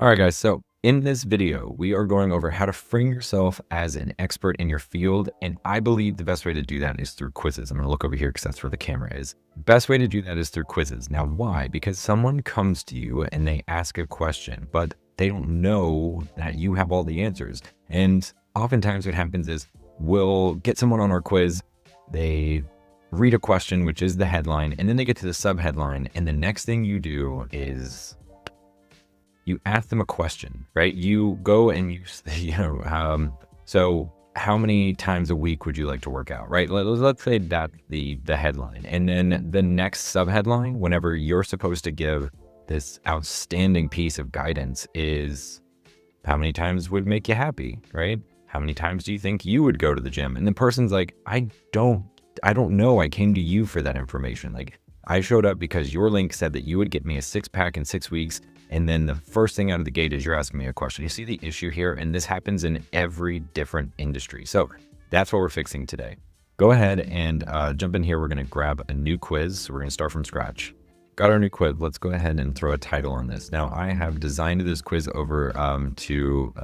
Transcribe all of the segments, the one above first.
All right, guys. So in this video, we are going over how to frame yourself as an expert in your field. And I believe the best way to do that is through quizzes. I'm going to look over here because that's where the camera is. Best way to do that is through quizzes. Now, why? Because someone comes to you and they ask a question, but they don't know that you have all the answers. And oftentimes what happens is we'll get someone on our quiz. They read a question, which is the headline, and then they get to the subheadline. And the next thing you do is you ask them a question, right? You go and so how many times a week would you like to work out, right? Let's say that the headline. And then the next subheadline, whenever you're supposed to give this outstanding piece of guidance, is how many times would make you happy, right? How many times do you think you would go to the gym? And the person's like, I don't know. I came to you for that information. Like, I showed up because your link said that you would get me a 6-pack in 6 weeks. And then the first thing out of the gate is you're asking me a question. You see the issue here? And this happens in every different industry. So that's what we're fixing today. Go ahead and jump in here. We're going to grab a new quiz. So we're going to start from scratch. Got our new quiz. Let's go ahead and throw a title on this. Now, I have designed this quiz over to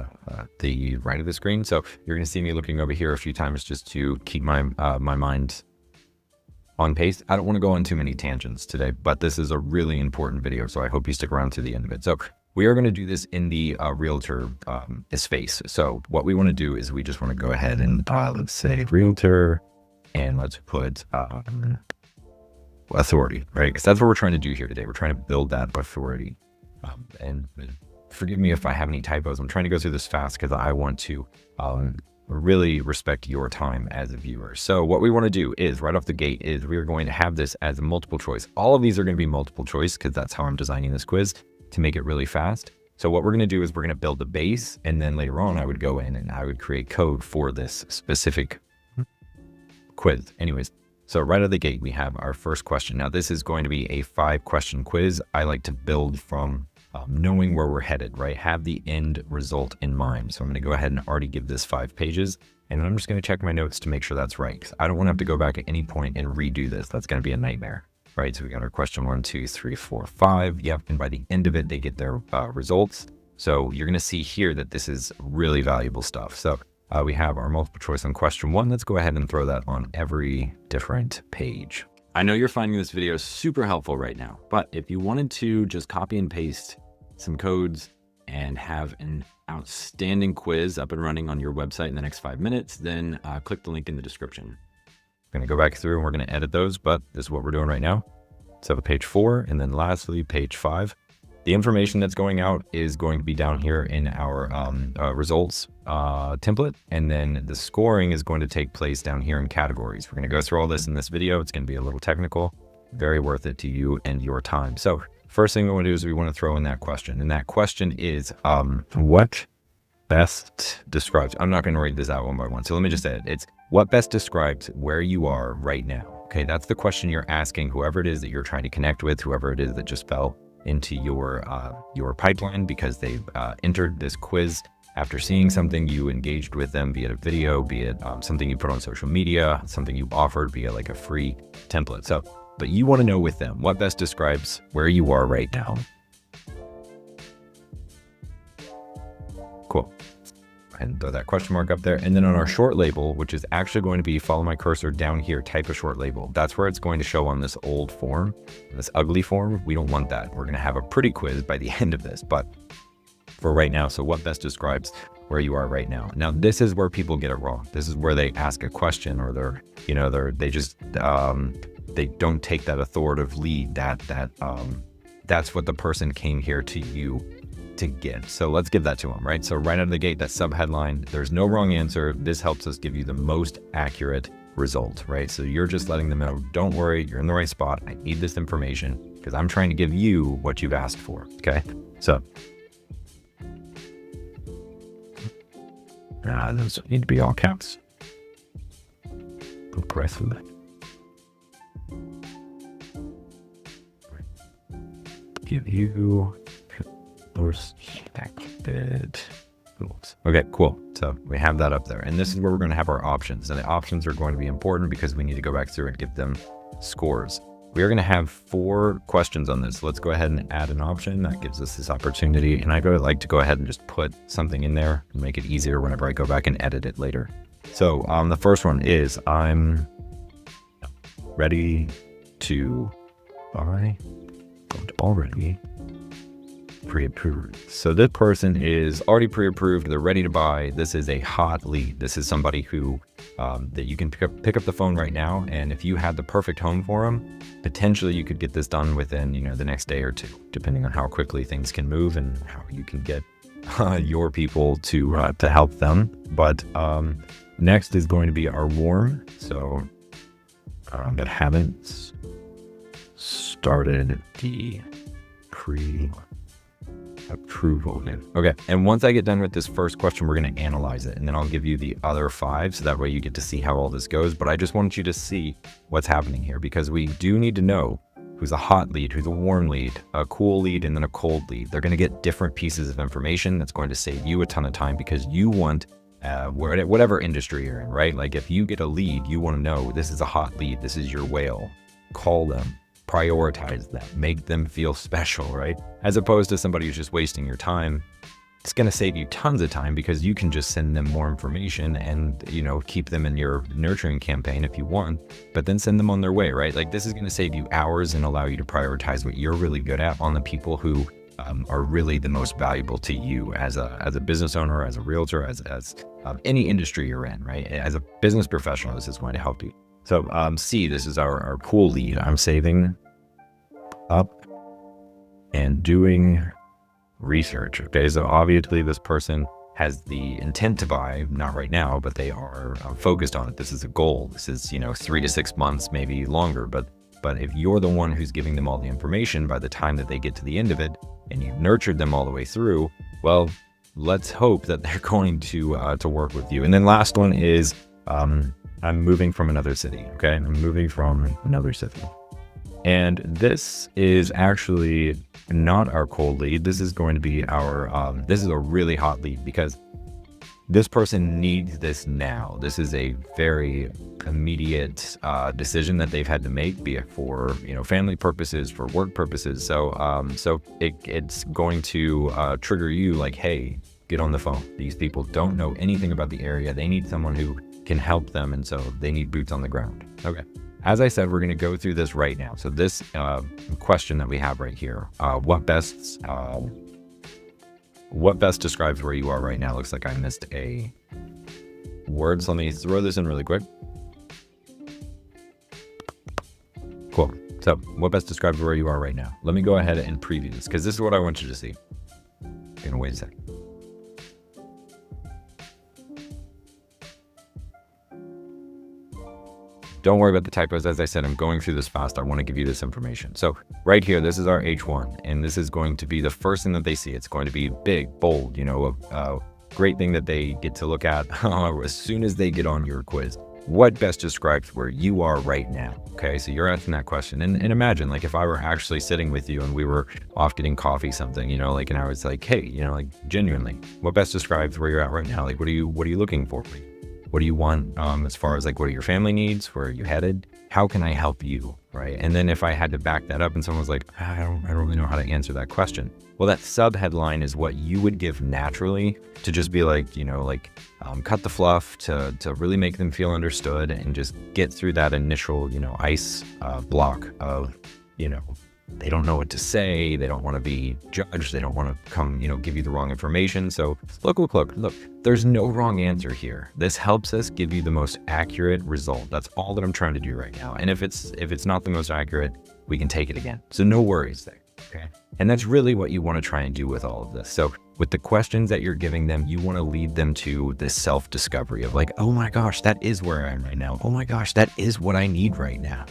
the right of the screen. So you're going to see me looking over here a few times just to keep my mind on pace. I don't want to go on too many tangents today, but this is a really important video, so I hope you stick around to the end of it. So we are going to do this in the realtor space. So what we want to do is we just want to go ahead and let's say realtor, and let's put authority, right? Because that's what we're trying to do here today. We're trying to build that authority. And forgive me if I have any typos. I'm trying to go through this fast because I want to really respect your time as a viewer. So what we want to do is right off the gate is we are going to have this as a multiple choice. All of these are going to be multiple choice because that's how I'm designing this quiz to make it really fast. So what we're going to do is we're going to build the base, and then later on I would go in and I would create code for this specific quiz. Anyways, so right out of the gate, we have our first question. Now this is going to be a 5-question quiz. I like to build from knowing where we're headed, right? Have the end result in mind. So I'm going to go ahead and already give this 5 pages, and I'm just going to check my notes to make sure that's right, because I don't want to have to go back at any point and redo this. That's going to be a nightmare, right? So we got our question 1, 2, 3, 4, 5. Yep. And by the end of it, they get their results. So you're going to see here that this is really valuable stuff. So we have our multiple choice on question 1. Let's go ahead and throw that on every different page. I know you're finding this video super helpful right now, but if you wanted to just copy and paste some codes and have an outstanding quiz up and running on your website in the next 5 minutes, then click the link in the description. I'm going to go back through and we're going to edit those, but this is what we're doing right now. So page 4, and then lastly, page 5. The information that's going out is going to be down here in our results template. And then the scoring is going to take place down here in categories. We're going to go through all this in this video. It's going to be a little technical, very worth it to you and your time. So first thing we want to do is we want to throw in that question. And that question is, what best describes, I'm not going to read this out one by one. So let me just say it. It's what best describes where you are right now. Okay. That's the question you're asking whoever it is that you're trying to connect with, whoever it is that just fell into your pipeline because they've entered this quiz after seeing something. You engaged with them, be it a video, be it something you put on social media, something you offered via like a free template. So, but you want to know with them, what best describes where you are right now? Cool. And throw that question mark up there. And then on our short label, which is actually going to be, follow my cursor down here, type a short label. That's where it's going to show on this old form, this ugly form. We don't want that. We're going to have a pretty quiz by the end of this, but for right now. So what best describes where you are right now? Now, this is where people get it wrong. This is where they ask a question, or they don't take that authoritative lead that's what the person came here to you to get. So let's give that to them, right? So right out of the gate, that subheadline, there's no wrong answer. This helps us give you the most accurate result, right? So you're just letting them know, don't worry, you're in the right spot. I need this information because I'm trying to give you what you've asked for. Okay. So those need to be all caps. Aggressively. Give you respected rules. Okay, cool. So we have that up there, and this is where we're going to have our options, and the options are going to be important because we need to go back through and give them scores. We are going to have 4 questions on this. Let's go ahead and add an option that gives us this opportunity. And I like to go ahead and just put something in there and make it easier whenever I go back and edit it later. So the first one is, I'm ready to buy, already pre-approved. So this person is already pre-approved. They're ready to buy. This is a hot lead. This is somebody who that you can pick up the phone right now. And if you had the perfect home for them, potentially you could get this done within, the next day or 2, depending on how quickly things can move and how you can get your people to help them. But next is going to be our warm. So that haven't started the pre-approval. Okay, and once I get done with this first question, we're going to analyze it, and then I'll give you the other 5, so that way you get to see how all this goes. But I just want you to see what's happening here, because we do need to know who's a hot lead, who's a warm lead, a cool lead, and then a cold lead. They're going to get different pieces of information that's going to save you a ton of time, because you want whatever industry you're in, right? Like if you get a lead, you want to know this is a hot lead, this is your whale. Call them, prioritize them, make them feel special, right? As opposed to somebody who's just wasting your time. It's going to save you tons of time, because you can just send them more information and, keep them in your nurturing campaign if you want, but then send them on their way, right? Like this is going to save you hours and allow you to prioritize what you're really good at on the people who are really the most valuable to you as a business owner, as a realtor, as any industry you're in, right? As a business professional, this is going to help you. So C, this is our cool lead. I'm saving up and doing research. Okay, so obviously this person has the intent to buy, not right now, but they are focused on it. This is a goal. This is 3 to 6 months, maybe longer. But if you're the one who's giving them all the information by the time that they get to the end of it, and you've nurtured them all the way through, well, let's hope that they're going to work with you. And then last one is I'm moving from another city. Okay, I'm moving from another city. And this is actually not our cold lead. This is going to be our, this is a really hot lead, because this person needs this now. This is a very immediate decision that they've had to make, be it for, family purposes, for work purposes. So it's going to trigger you like, hey, get on the phone. These people don't know anything about the area. They need someone who can help them. And so they need boots on the ground. Okay. As I said, we're going to go through this right now. So this question that we have right here, what best describes where you are right now? Looks like I missed a word. So let me throw this in really quick. Cool. So what best describes where you are right now? Let me go ahead and preview this, because this is what I want you to see. I'm going to wait a second. Don't worry about the typos. As I said, I'm going through this fast. I want to give you this information. So right here, this is our H1, and this is going to be the first thing that they see. It's going to be big, bold, a great thing that they get to look at as soon as they get on your quiz. What best describes where you are right now? Okay, so you're asking that question. And imagine, like, if I were actually sitting with you and we were off getting coffee, something, and I was like, hey, genuinely, what best describes where you're at right now? Like, what are you looking for? What do you want as far as like, what are your family needs? Where are you headed? How can I help you? Right. And then if I had to back that up and someone was like, I don't really know how to answer that question. Well, that sub headline is what you would give naturally to just be like, cut the fluff to really make them feel understood and just get through that initial, ice block of, they don't know what to say. They don't want to be judged. They don't want to come, give you the wrong information. So look, there's no wrong answer here. This helps us give you the most accurate result. That's all that I'm trying to do right now. And if it's not the most accurate, we can take it again. So no worries there. Okay. And that's really what you want to try and do with all of this. So with the questions that you're giving them, you want to lead them to this self-discovery of like, oh my gosh, that is where I am right now. Oh my gosh, that is what I need right now.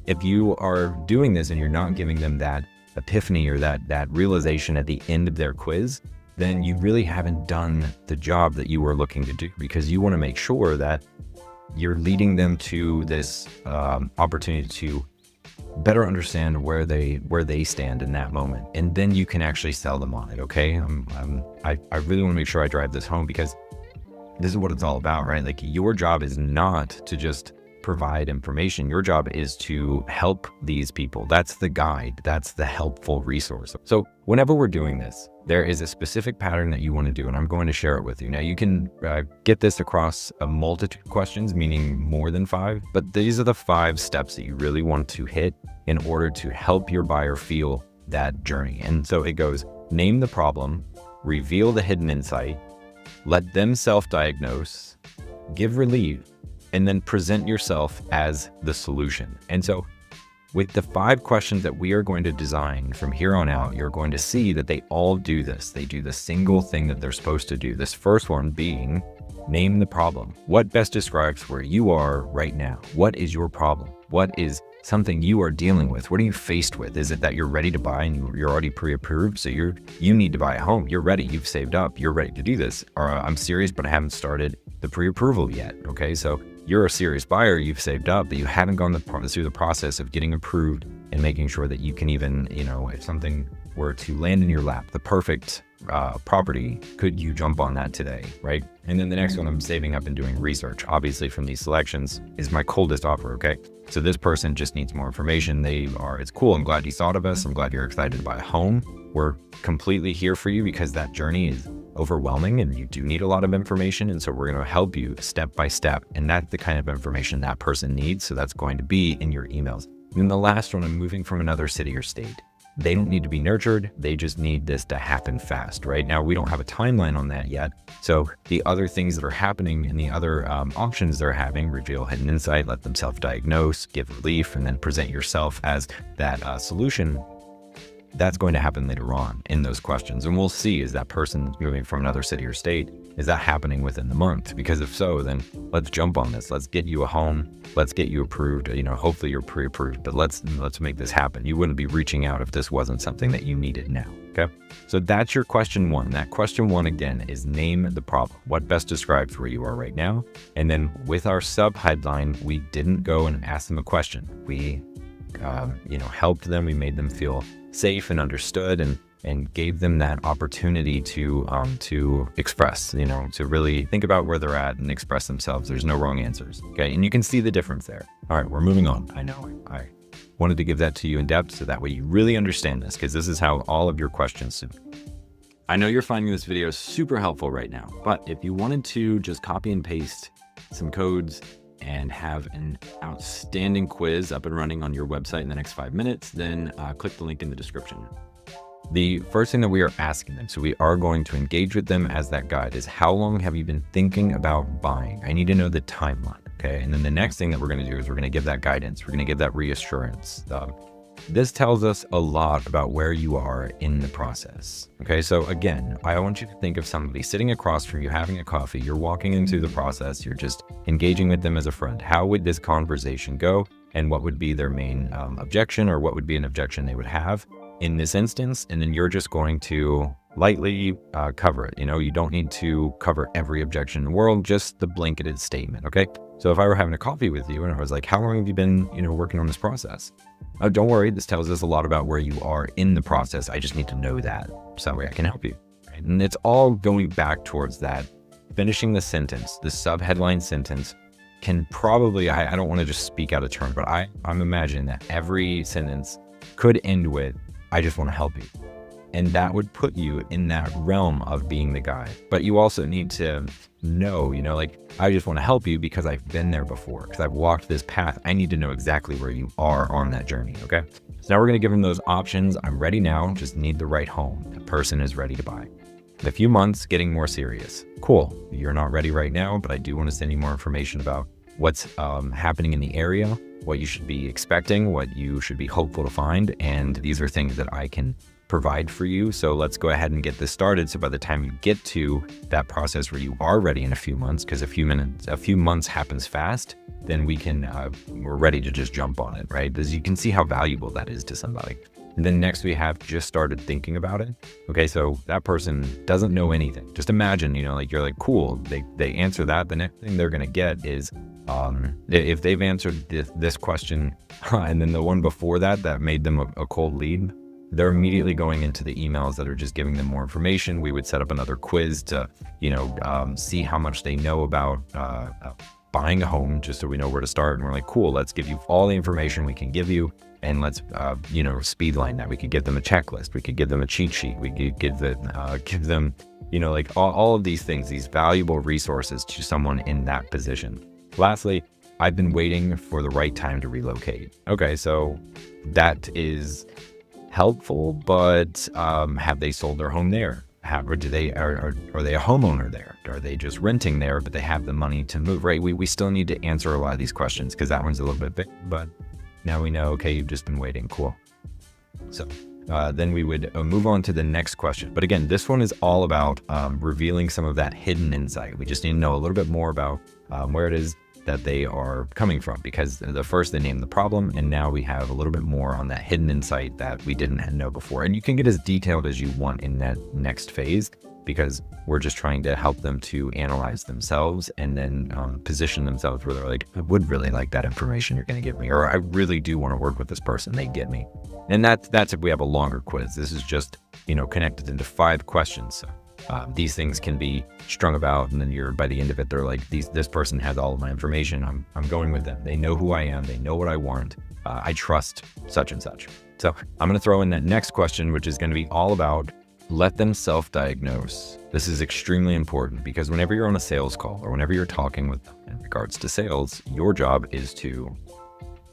If you are doing this and you're not giving them that epiphany or that realization at the end of their quiz, then you really haven't done the job that you were looking to do, because you want to make sure that you're leading them to this opportunity to better understand where they stand in that moment, and then you can actually sell them on it. Okay, I really want to make sure I drive this home, because this is what it's all about, right? Like, your job is not to just provide information. Your job is to help these people. That's the guide. That's the helpful resource. So whenever we're doing this, there is a specific pattern that you want to do, and I'm going to share it with you. Now, you can get this across a multitude of questions, meaning more than 5, but these are the 5 steps that you really want to hit in order to help your buyer feel that journey. And so it goes: name the problem, reveal the hidden insight, let them self-diagnose, give relief, and then present yourself as the solution. And so with the 5 questions that we are going to design from here on out, you're going to see that they all do this. They do the single thing that they're supposed to do. This first one being, name the problem. What best describes where you are right now? What is your problem? What is something you are dealing with? What are you faced with? Is it that you're ready to buy and you're already pre-approved? So you need to buy a home. You're ready. You've saved up. You're ready to do this. Or I'm serious, but I haven't started the pre-approval yet. Okay, so you're a serious buyer, you've saved up, but you haven't gone through the process of getting approved and making sure that you can even, if something were to land in your lap, the perfect property, could you jump on that today, right? And then the next one, I'm saving up and doing research. Obviously from these selections is my coldest offer, okay? So this person just needs more information. It's cool, I'm glad you thought of us. I'm glad you're excited to buy a home. We're completely here for you because that journey is overwhelming and you do need a lot of information. And so we're going to help you step by step. And that's the kind of information that person needs. So that's going to be in your emails. And then the last one, I'm moving from another city or state. They don't need to be nurtured. They just need this to happen fast. Right now, we don't have a timeline on that yet. So the other things that are happening and the other options they're having: reveal hidden insight, let them self-diagnose, give relief, and then present yourself as that solution. That's going to happen later on in those questions. And we'll see, is that person moving from another city or state, is that happening within the month? Because if so, then let's jump on this. Let's get you a home. Let's get you approved. Hopefully you're pre-approved, but let's make this happen. You wouldn't be reaching out if this wasn't something that you needed now. Okay. So that's your question 1. That question 1 again is name the problem. What best describes where you are right now? And then with our sub headline, we didn't go and ask them a question. We, helped them. We made them feel safe and understood, and gave them that opportunity to express, to really think about where they're at and express themselves. There's no wrong answers. Okay. And you can see the difference there. All right, we're moving on. I know I wanted to give that to you in depth so that way you really understand this, because this is how all of your questions. I know you're finding this video super helpful right now, but if you wanted to just copy and paste some codes and have an outstanding quiz up and running on your website in the next 5 minutes, then click the link in the description. The first thing that we are asking them, so we are going to engage with them as that guide, is how long have you been thinking about buying? I need to know the timeline, okay? And then the next thing that we're going to do is we're going to give that guidance. We're going to give that reassurance. This tells us a lot about where you are in the process. Okay, so again, I want you to think of somebody sitting across from you, having a coffee, you're walking into the process, you're just engaging with them as a friend. How would this conversation go? And what would be their main objection, or what would be an objection they would have in this instance? And then you're just going to lightly cover it. You don't need to cover every objection in the world, just the blanketed statement, okay? So if I were having a coffee with you and I was like, how long have you been, working on this process? Oh, don't worry, this tells us a lot about where you are in the process. I just need to know that, so that way I can help you. Right? And it's all going back towards that. Finishing the sentence, the sub-headline sentence can probably, I don't want to just speak out of turn, but I'm imagining that every sentence could end with, I just want to help you. And that would put you in that realm of being the guy. But you also need to know, I just want to help you because I've been there before, because I've walked this path. I need to know exactly where you are on that journey, okay? So now we're going to give them those options. I'm ready now, just need the right home. The person is ready to buy. In a few months, getting more serious. Cool, you're not ready right now, but I do want to send you more information about what's happening in the area, what you should be expecting, what you should be hopeful to find. And these are things that I can provide for you. So let's go ahead and get this started. So by the time you get to that process where you are ready in a few months, because a few months happens fast, then we're ready to just jump on it, right? Because you can see how valuable that is to somebody. And then next we have just started thinking about it. Okay, so that person doesn't know anything. Just imagine, you're like, cool, they answer that. The next thing they're going to get is, if they've answered this question and then the one before that made them a cold lead, they're immediately going into the emails that are just giving them more information. We would set up another quiz to, see how much they know about buying a home, just so we know where to start. And we're like, cool, let's give you all the information we can give you. And let's, speedline that. We could give them a checklist. We could give them a cheat sheet. We could give them, like all of these things, these valuable resources to someone in that position. Lastly, I've been waiting for the right time to relocate. Okay, so that is helpful, but have they sold their home there? Or do they are they a homeowner there? Are they just renting there, but they have the money to move? Right? We still need to answer a lot of these questions because that one's a little bit big, but now we know, okay, you've just been waiting. Cool. So then we would move on to the next question. But again, this one is all about revealing some of that hidden insight. We just need to know a little bit more about where it is that they are coming from, because the first they named the problem, and now we have a little bit more on that hidden insight that we didn't know before. And you can get as detailed as you want in that next phase, because we're just trying to help them to analyze themselves and then position themselves where they're like, I would really like that information you're going to give me, or I really do want to work with this person. They get me. And that's if we have a longer quiz. This is just, connected into 5 questions. So these things can be strung about, and then by the end of it, they're like, this person has all of my information. I'm going with them. They know who I am. They know what I want. I trust such and such. So I'm going to throw in that next question, which is going to be all about let them self-diagnose. This is extremely important, because whenever you're on a sales call or whenever you're talking with them in regards to sales, your job is to,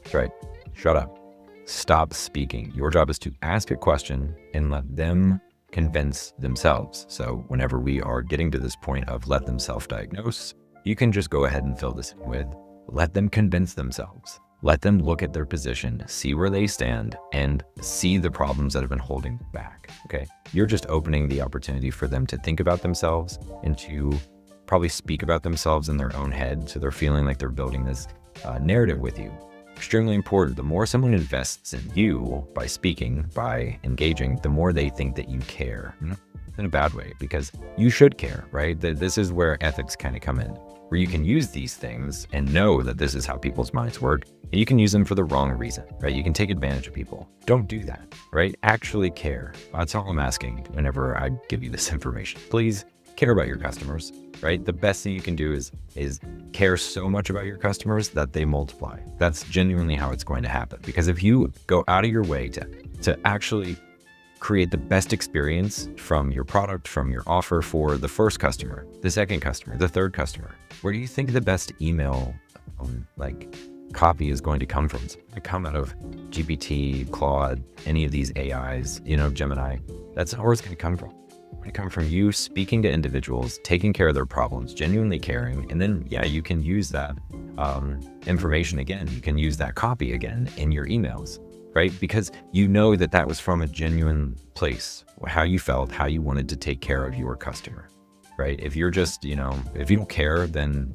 that's right, shut up, stop speaking. Your job is to ask a question and let them convince themselves. So whenever we are getting to this point of let them self-diagnose, you can just go ahead and fill this in with let them convince themselves. Let them look at their position, see where they stand, and see the problems that have been holding them back. Okay. You're just opening the opportunity for them to think about themselves and to probably speak about themselves in their own head. So they're feeling like they're building this narrative with you. Extremely important. The more someone invests in you by speaking, by engaging, the more they think that you care. In a bad way, because you should care, right? This is where ethics kind of come in, where you can use these things and know that this is how people's minds work, and you can use them for the wrong reason, right? You can take advantage of people. Don't do that, right? Actually care. That's all I'm asking whenever I give you this information. Please care about your customers, right? The best thing you can do is care so much about your customers that they multiply. That's genuinely how it's going to happen. Because if you go out of your way to actually create the best experience from your product, from your offer for the first customer, the second customer, the third customer, where do you think the best email copy is going to come from? It's going to come out of GPT, Claude, any of these AIs, Gemini. That's where it's going to come from. It's going to come from you speaking to individuals, taking care of their problems, genuinely caring, and then, you can use that information again. You can use that copy again in your emails. Right? Because you know that was from a genuine place, how you felt, how you wanted to take care of your customer, right? If you're just, if you don't care, then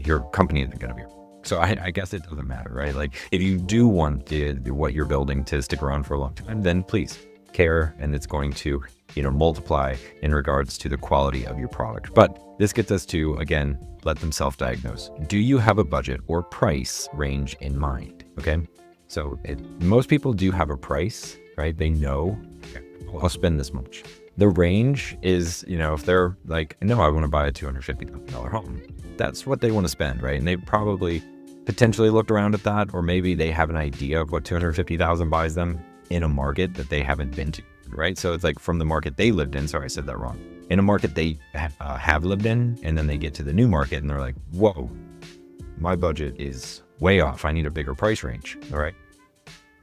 your company isn't going to be. So I guess it doesn't matter, right? Like if you do want what you're building to stick around for a long time, then please care, and it's going to, multiply in regards to the quality of your product. But this gets us to, again, let them self-diagnose. Do you have a budget or price range in mind? Okay. So most people do have a price, right? They know, okay, I'll spend this much. The range is, if they're like, no, I want to buy a $250,000 home. That's what they want to spend, right? And they probably potentially looked around at that, or maybe they have an idea of what $250,000 buys them in a market that they haven't been to, right? So it's like from the market they lived in. Sorry, I said that wrong. In a market they have lived in, and then they get to the new market and they're like, whoa, my budget is way off. I need a bigger price range. All right.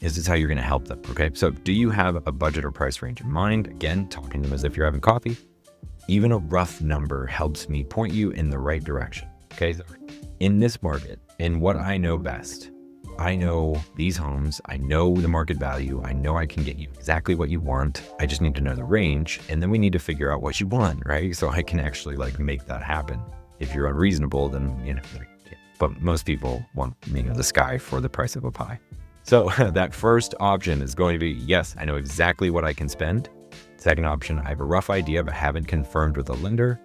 Is this how you're going to help them? Okay. So do you have a budget or price range in mind? Again, talking to them as if you're having coffee. Even a rough number helps me point you in the right direction. Okay. So in this market, in what I know best, I know these homes, I know the market value. I know I can get you exactly what you want. I just need to know the range. And then we need to figure out what you want, right? So I can actually make that happen. If you're unreasonable, then, but most people want the sky for the price of a pie. So that first option is going to be, yes, I know exactly what I can spend. Second option, I have a rough idea, but haven't confirmed with a lender.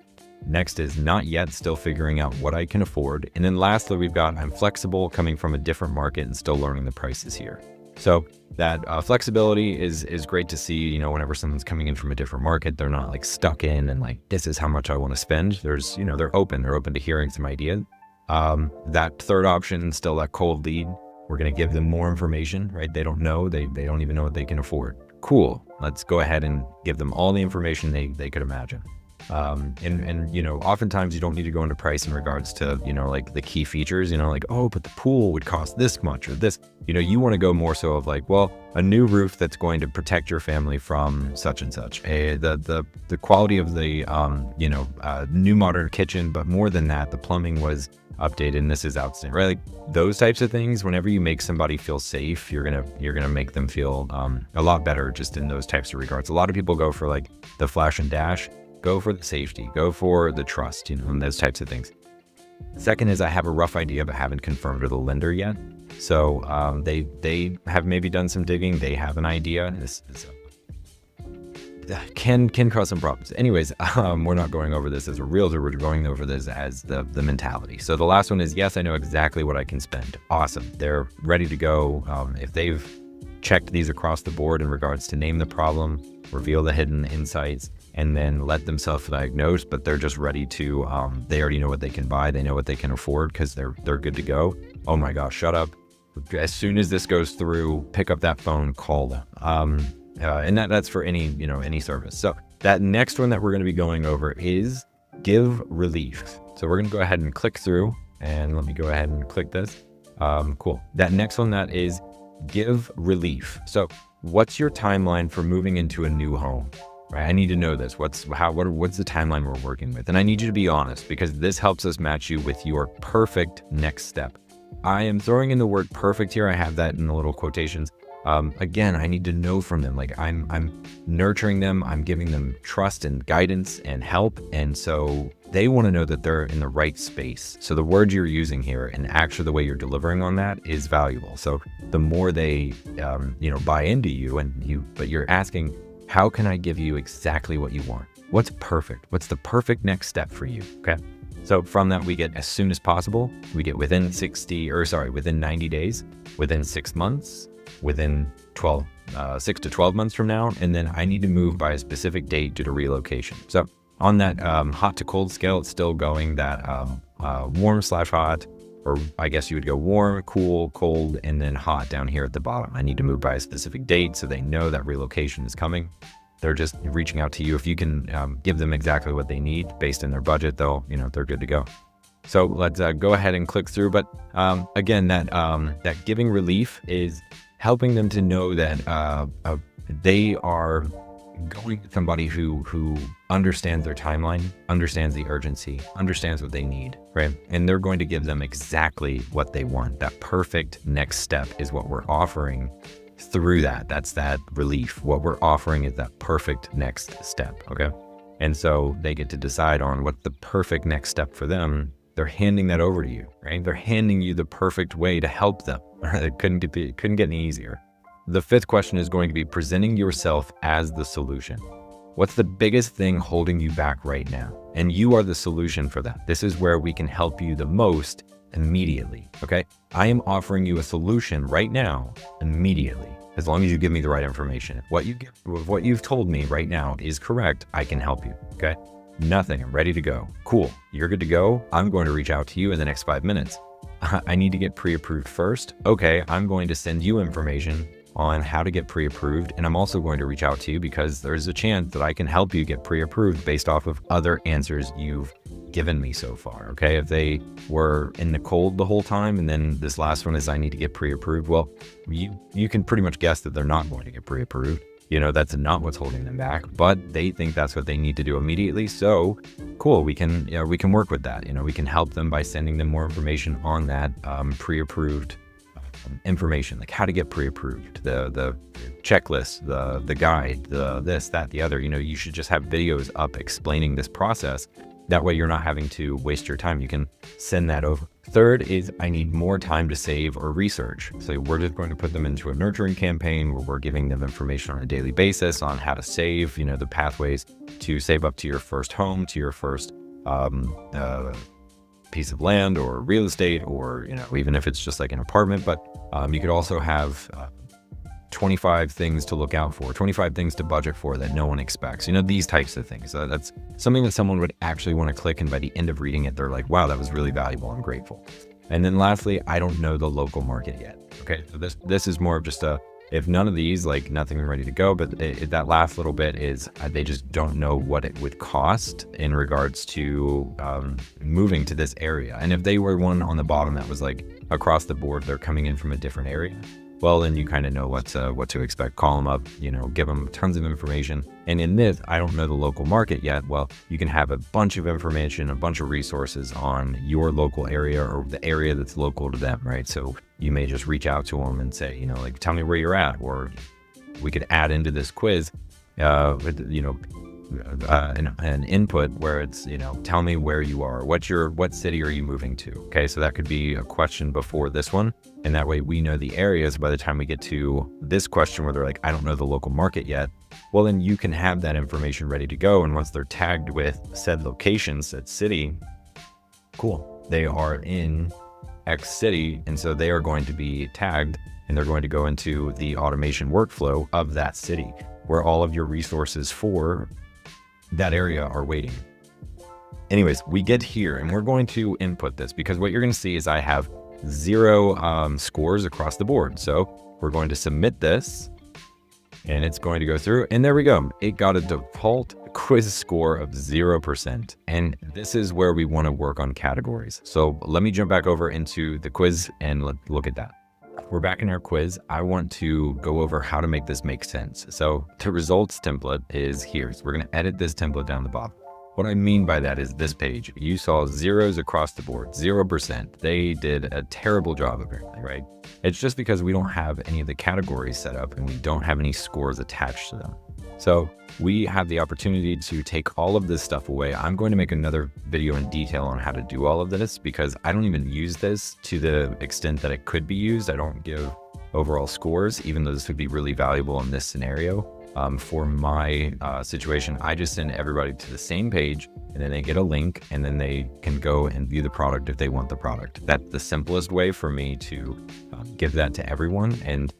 Next is not yet, still figuring out what I can afford. And then lastly, we've got, I'm flexible, coming from a different market and still learning the prices here. So that flexibility is great to see, whenever someone's coming in from a different market, they're not stuck in and this is how much I want to spend. There's, they're open to hearing some ideas. That third option, still that cold lead, we're going to give them more information, right? They don't know, they don't even know what they can afford. Cool. Let's go ahead and give them all the information they could imagine. And you know, oftentimes you don't need to go into price in regards to, you know, like the key features, you know, like, oh, but the pool would cost this much or this, you know, you want to go more so of like, well, a new roof that's going to protect your family from such and such, the quality of the, you know, new modern kitchen, but more than that, the plumbing was updated and this is outstanding, right? Like those types of things, whenever you make somebody feel safe, you're gonna make them feel a lot better just in those types of regards. A lot of people go for like the flash and dash. Go for the safety, go for the trust, you know, and those types of things. Second is I have a rough idea, but haven't confirmed with the lender yet. So they have maybe done some digging. They have an idea. This can cause some problems. Anyways, we're not going over this as a realtor. We're going over this as the mentality. So the last one is, yes, I know exactly what I can spend. Awesome. They're ready to go. If they've checked these across the board in regards to name the problem, reveal the hidden insights, and then let them self-diagnose, but they're just ready to, they already know what they can buy. They know what they can afford because they're good to go. Oh my gosh, shut up. As soon as this goes through, pick up that phone, call them. And that's for any, you know, any service. So that next one that we're going to be going over is give relief. So we're going to go ahead and click through, and let me go ahead and click this. Cool. That next one, that is give relief. So what's your timeline for moving into a new home? Right? I need to know this. What's the timeline we're working with? And I need you to be honest, because this helps us match you with your perfect next step. I am throwing in the word perfect here. I have that in the little quotations. Again, I need to know from them. Like I'm nurturing them. I'm giving them trust and guidance and help. And so they want to know that they're in the right space. So the words you're using here and actually the way you're delivering on that is valuable. So the more they, you know, buy into you but you're asking, how can I give you exactly what you want? What's perfect? What's the perfect next step for you? Okay. So from that, we get as soon as possible. We get within 90 days, within 6 months, within 6 to 12 months from now. And then I need to move by a specific date due to relocation. So on that hot to cold scale, it's still going that warm/hot, or I guess you would go warm, cool, cold, and then hot down here at the bottom. I need to move by a specific date so they know that relocation is coming. They're just reaching out to you. If you can give them exactly what they need based on their budget, they're good to go. So let's go ahead and click through. But again, that giving relief is helping them to know that they are going to somebody who understands their timeline, understands the urgency, understands what they need, right? And they're going to give them exactly what they want. That perfect next step is what we're offering through that. That's that relief. What we're offering is that perfect next step, okay? And so they get to decide on what's the perfect next step for them. They're handing that over to you, right? They're handing you the perfect way to help them. It couldn't get any easier. The fifth question is going to be presenting yourself as the solution. What's the biggest thing holding you back right now? And you are the solution for that. This is where we can help you the most immediately, okay? I am offering you a solution right now, immediately, as long as you give me the right information. What you've told me right now is correct. I can help you, okay? Nothing, I'm ready to go. Cool, you're good to go. I'm going to reach out to you in the next 5 minutes. I need to get pre-approved first. Okay, I'm going to send you information on how to get pre-approved. And I'm also going to reach out to you because there's a chance that I can help you get pre-approved based off of other answers you've given me so far. Okay. If they were in the cold the whole time, and then this last one is I need to get pre-approved. Well, you can pretty much guess that they're not going to get pre-approved. You know, that's not what's holding them back, but they think that's what they need to do immediately. So cool. We can work with that. You know, we can help them by sending them more information on that pre-approved information, like how to get pre-approved, the checklist, the guide, the this, that, the other. You know, you should just have videos up explaining this process. That way you're not having to waste your time. You can send that over. Third is I need more time to save or research. So we're just going to put them into a nurturing campaign where we're giving them information on a daily basis on how to save, you know, the pathways to save up to your first home, to your first piece of land or real estate, or, you know, even if it's just like an apartment. But you could also have 25 things to look out for, 25 things to budget for that no one expects. You know, these types of things. That's something that someone would actually want to click, and by the end of reading it, they're like, wow, that was really valuable. I'm grateful. And then lastly, I don't know the local market yet. Okay, so this is more of just a, if none of these, like nothing ready to go, but that last little bit is they just don't know what it would cost in regards to moving to this area. And if they were one on the bottom that was like across the board, they're coming in from a different area, well, then you kind of know what to expect. Call them up, you know, give them tons of information. And in this, I don't know the local market yet. Well, you can have a bunch of information, a bunch of resources on your local area or the area that's local to them, right? So you may just reach out to them and say, you know, like, tell me where you're at, or we could add into this quiz, you know, an input where it's, you know, tell me where you are, what city are you moving to? Okay, so that could be a question before this one, and that way we know the areas. By the time we get to this question where they're like, I don't know the local market yet, well, then you can have that information ready to go. And once they're tagged with said location, said city, cool, they are in X city, and so they are going to be tagged, and they're going to go into the automation workflow of that city where all of your resources for that area are waiting. Anyways, we get here and we're going to input this, because what you're going to see is I have 0 scores across the board. So we're going to submit this, and it's going to go through, and there we go. It got a default quiz score of 0%. And this is where we want to work on categories. So let me jump back over into the quiz and look at that. We're back in our quiz. I want to go over how to make this make sense. So the results template is here. So we're going to edit this template down the bottom. What I mean by that is this page. You saw zeros across the board, 0%. They did a terrible job apparently, right? It's just because we don't have any of the categories set up and we don't have any scores attached to them. So we have the opportunity to take all of this stuff away. I'm going to make another video in detail on how to do all of this, because I don't even use this to the extent that it could be used. I don't give overall scores, even though this would be really valuable in this scenario. For my situation, I just send everybody to the same page, and then they get a link, and then they can go and view the product if they want the product. That's the simplest way for me to give that to everyone. And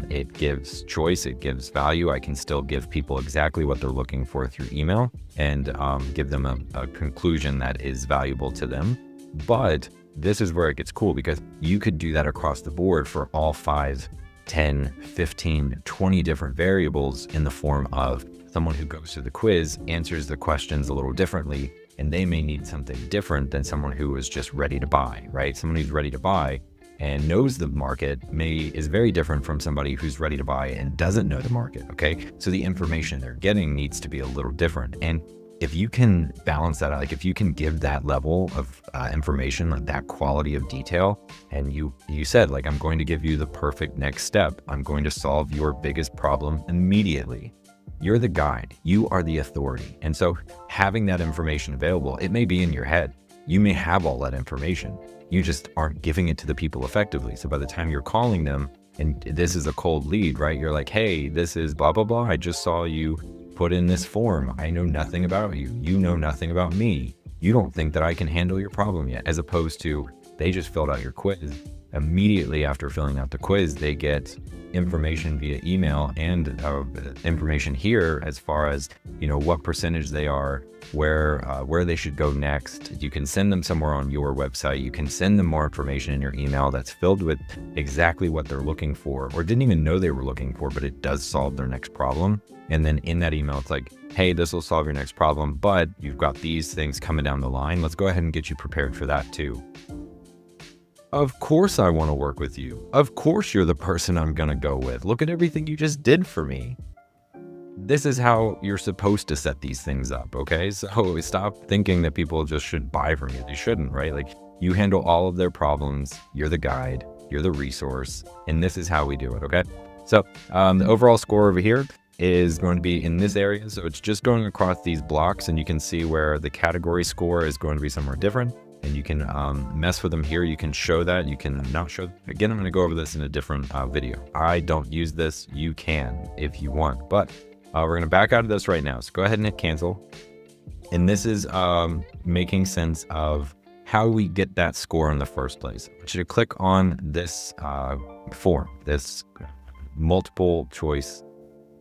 it gives choice, it gives value. I can still give people exactly what they're looking for through email, and give them a conclusion that is valuable to them. But this is where it gets cool, because you could do that across the board for all 5, 10, 15, 20 different variables, in the form of someone who goes through the quiz, answers the questions a little differently, and they may need something different than someone who is just ready to buy, right? Someone who's ready to buy and knows the market is very different from somebody who's ready to buy and doesn't know the market, okay? So the information they're getting needs to be a little different. And if you can balance that out, like if you can give that level of information, like that quality of detail, and you said, like, I'm going to give you the perfect next step, I'm going to solve your biggest problem immediately. You're the guide, you are the authority. And so having that information available, it may be in your head. You may have all that information. You just aren't giving it to the people effectively. So by the time you're calling them, and this is a cold lead, right? You're like, hey, this is blah, blah, blah. I just saw you put in this form. I know nothing about you. You know nothing about me. You don't think that I can handle your problem yet. As opposed to, they just filled out your quiz. Immediately after filling out the quiz, they get information via email and information here as far as, you know, what percentage they are, where they should go next. You can send them somewhere on your website. You can send them more information in your email that's filled with exactly what they're looking for, or didn't even know they were looking for, but it does solve their next problem. And then in that email, it's like, hey, this will solve your next problem, but you've got these things coming down the line. Let's go ahead and get you prepared for that too. Of course I want to work with you. Of course you're the person I'm going to go with. Look at everything you just did for me. This is how you're supposed to set these things up, okay? So stop thinking that people just should buy from you. They shouldn't, right? Like, you handle all of their problems. You're the guide. You're the resource. And this is how we do it, okay? So the overall score over here is going to be in this area. So it's just going across these blocks, and you can see where the category score is going to be somewhere different. And you can mess with them here. You can show that, you can not show. Again, I'm going to go over this in a different video. I don't use this. You can if you want, but we're going to back out of this right now. So go ahead and hit cancel. And this is making sense of how we get that score in the first place. I want you to click on this form, this multiple choice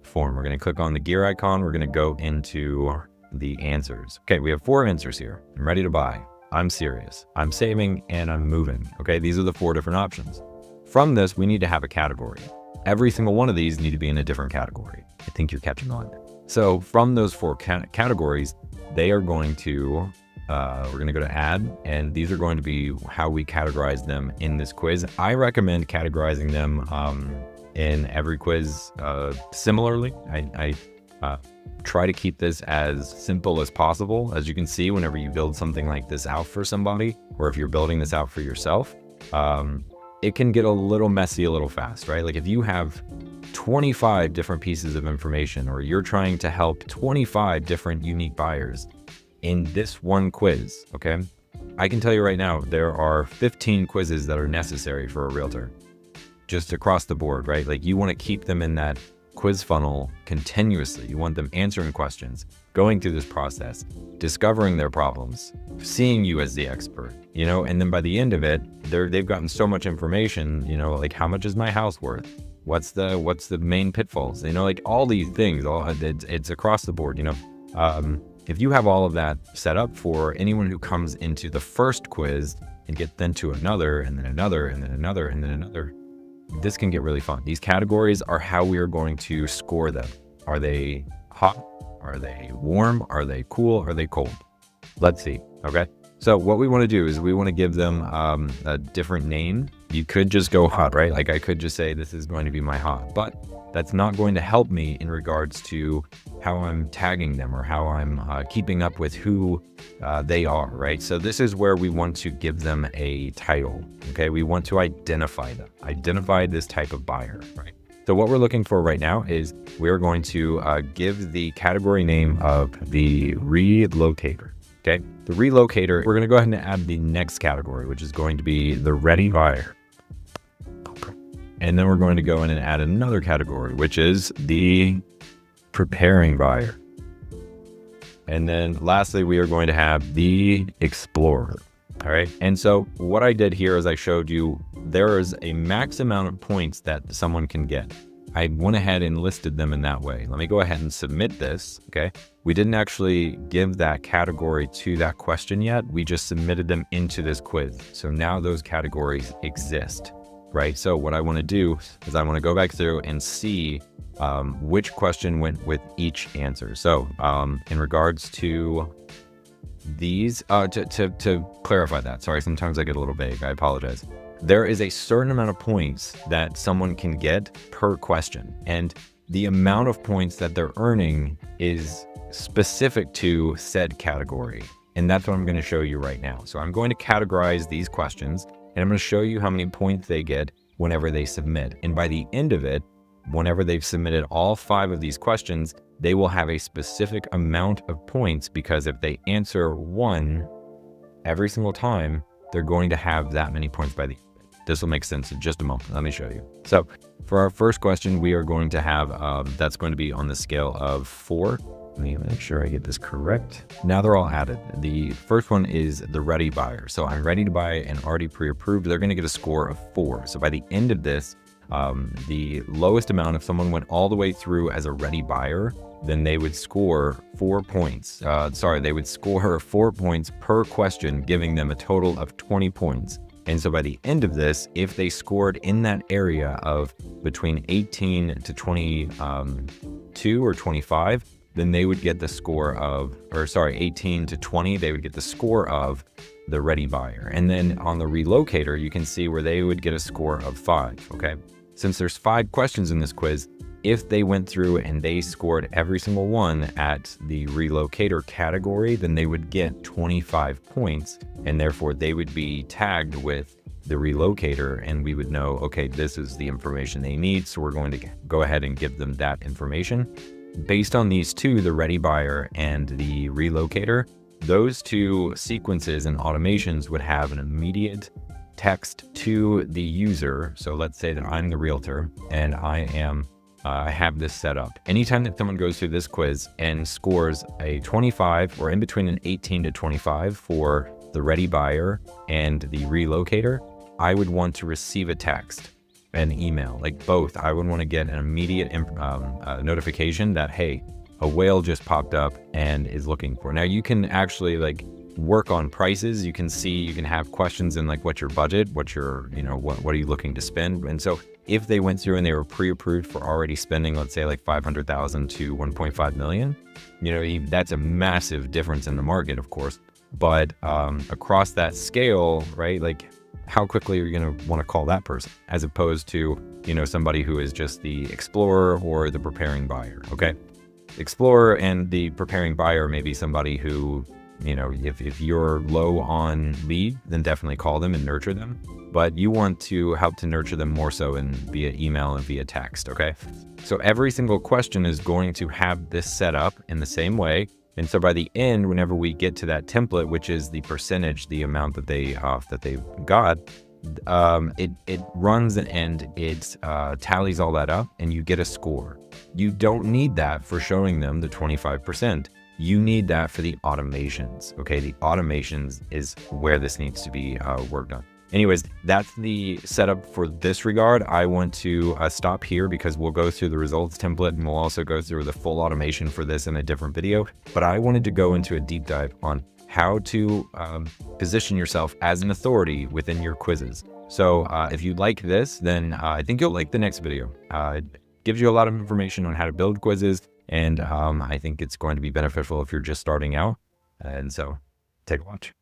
form. We're going to click on the gear icon. We're going to go into the answers. Okay, we have 4 answers here. I'm ready to buy. I'm serious. I'm saving, and I'm moving. Okay, these are the 4 different options. From this, we need to have a category. Every single one of these need to be in a different category. I think you're catching on. So from those 4 categories, they are going to, we're going to go to add, and these are going to be how we categorize them in this quiz. I recommend categorizing them in every quiz similarly. I try to keep this as simple as possible. As you can see, whenever you build something like this out for somebody, or if you're building this out for yourself, it can get a little messy a little fast, right? Like if you have 25 different pieces of information, or you're trying to help 25 different unique buyers in this one quiz, okay? I can tell you right now, there are 15 quizzes that are necessary for a realtor, just across the board, right? Like you want to keep them in that quiz funnel continuously. You want them answering questions, going through this process, discovering their problems, seeing you as the expert, you know, and then by the end of it, they've gotten so much information, you know, like how much is my house worth? What's the main pitfalls? You know, like all these things, it's across the board, you know. If you have all of that set up for anyone who comes into the first quiz and get then to another, and then another, and then another, and then another, this can get really fun. These categories are how we are going to score them. Are they hot? Are they warm? Are they cool? Are they cold? Let's see. Okay. So what we want to do is we want to give them a different name. You could just go hot, right? Like I could just say this is going to be my hot, but that's not going to help me in regards to how I'm tagging them or how I'm keeping up with who they are, right? So this is where we want to give them a title, okay? We want to identify them, identify this type of buyer, right? So what we're looking for right now is we're going to give the category name of the relocator, okay? The relocator, we're going to go ahead and add the next category, which is going to be the ready buyer. And then we're going to go in and add another category, which is the preparing buyer. And then lastly, we are going to have the explorer. All right. And so what I did here is I showed you there is a max amount of points that someone can get. I went ahead and listed them in that way. Let me go ahead and submit this. Okay. We didn't actually give that category to that question yet. We just submitted them into this quiz. So now those categories exist. Right. So what I want to do is I want to go back through and see which question went with each answer. So in regards to these, to clarify that, sorry, sometimes I get a little vague. I apologize. There is a certain amount of points that someone can get per question, and the amount of points that they're earning is specific to said category. And that's what I'm going to show you right now. So I'm going to categorize these questions, and I'm going to show you how many points they get whenever they submit. And by the end of it, whenever they've submitted all 5 of these questions, they will have a specific amount of points, because if they answer one every single time, they're going to have that many points by the end. This will make sense in just a moment. Let me show you. So for our first question, we are going to have, that's going to be on the scale of 4. Let me make sure I get this correct. Now they're all added. The first one is the ready buyer. So I'm ready to buy and already pre-approved. They're going to get a score of 4. So by the end of this, the lowest amount, if someone went all the way through as a ready buyer, then they would score 4 points. They would score 4 points per question, giving them a total of 20 points. And so by the end of this, if they scored in that area of between 18 to 22 or 25, then they would get the score of, 18 to 20, they would get the score of the ready buyer. And then on the relocator, you can see where they would get a score of 5, okay? Since there's 5 questions in this quiz, if they went through and they scored every single one at the relocator category, then they would get 25 points, and therefore they would be tagged with the relocator, and we would know, okay, this is the information they need, so we're going to go ahead and give them that information. Based on these 2, the ready buyer and the relocator, those 2 sequences and automations would have an immediate text to the user. So let's say that I'm the realtor and I have this set up. Anytime that someone goes through this quiz and scores a 25 or in between an 18 to 25 for the ready buyer and the relocator, I would want to receive a text. an email, like both. I would want to get an immediate notification that, hey, a whale just popped up and is looking for. Now you can actually like work on prices. You can see, you can have questions in like, what's your budget? What's your, what are you looking to spend? And so if they went through and they were pre-approved for already spending, let's say like 500,000 to 1.5 million, that's a massive difference in the market, of course. But across that scale, right? Like how quickly are you going to want to call that person as opposed to, somebody who is just the explorer or the preparing buyer. Okay. Explorer and the preparing buyer may be somebody who, if you're low on lead, then definitely call them and nurture them. But you want to help to nurture them more so via email and via text. Okay. So every single question is going to have this set up in the same way. And so by the end, whenever we get to that template, which is the percentage, the amount that they got, it runs and it tallies all that up and you get a score. You don't need that for showing them the 25%. You need that for the automations. Okay, the automations is where this needs to be worked on. Anyways, that's the setup for this regard. I want to stop here because we'll go through the results template and we'll also go through the full automation for this in a different video. But I wanted to go into a deep dive on how to position yourself as an authority within your quizzes. So if you like this, then I think you'll like the next video. It gives you a lot of information on how to build quizzes, and I think it's going to be beneficial if you're just starting out. And so take a watch.